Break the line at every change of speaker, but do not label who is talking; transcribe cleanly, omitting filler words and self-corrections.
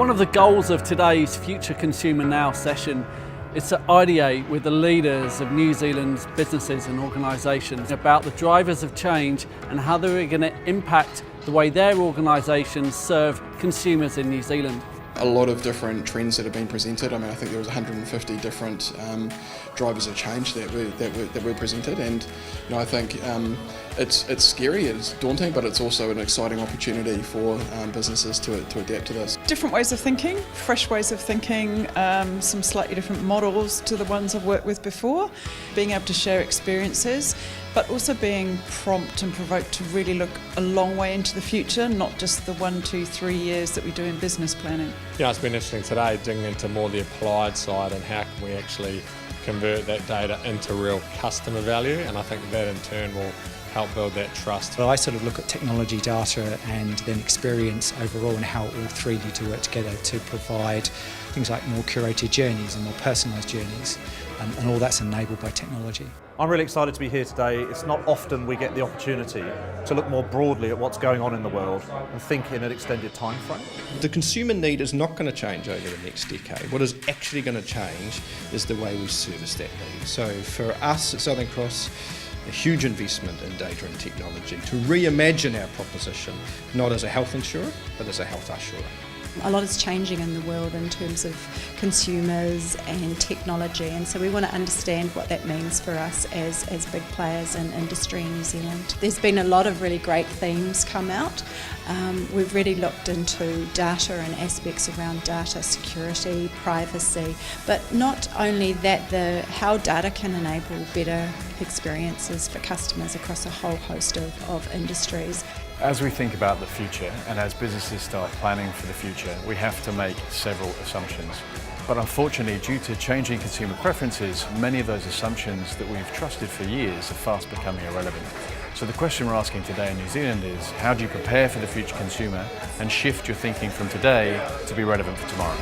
One of the goals of today's Future Consumer Now session is to ideate with the leaders of New Zealand's businesses and organisations about the drivers of change and how they're going to impact the way their organisations serve consumers in New Zealand.
A lot of different trends that have been presented. I mean, I think there was 150 different drivers of change that were presented, and I think it's scary, it's daunting, but it's also an exciting opportunity for businesses to adapt to this.
Different ways of thinking, fresh ways of thinking, some slightly different models to the ones I've worked with before, being able to share experiences, but also being prompt and provoked to really look a long way into the future, not just the 1, 2, 3 years that we do in business planning.
Yeah, it's been interesting today digging into more the applied side and how can we actually convert that data into real customer value, and I think that in turn will help build that trust.
Well, I sort of look at technology, data and then experience overall and how all three need to work together to provide things like more curated journeys and more personalised journeys, and all that's enabled by technology.
I'm really excited to be here today. It's not often we get the opportunity to look more broadly at what's going on in the world and think in an extended time frame.
The consumer need is not going to change over the next decade. What is actually going to change is the way we service that need. So for us at Southern Cross, a huge investment in data and technology to reimagine our proposition, not as a health insurer, but as a health assurer.
A lot is changing in the world in terms of consumers and technology, and so we want to understand what that means for us as big players in industry in New Zealand. There's been a lot of really great themes come out. We've really looked into data and aspects around data security, privacy, but not only that, how data can enable better experiences for customers across a whole host of industries.
As we think about the future and as businesses start planning for the future, we have to make several assumptions. But unfortunately, due to changing consumer preferences, many of those assumptions that we've trusted for years are fast becoming irrelevant. So the question we're asking today in New Zealand is, how do you prepare for the future consumer and shift your thinking from today to be relevant for tomorrow?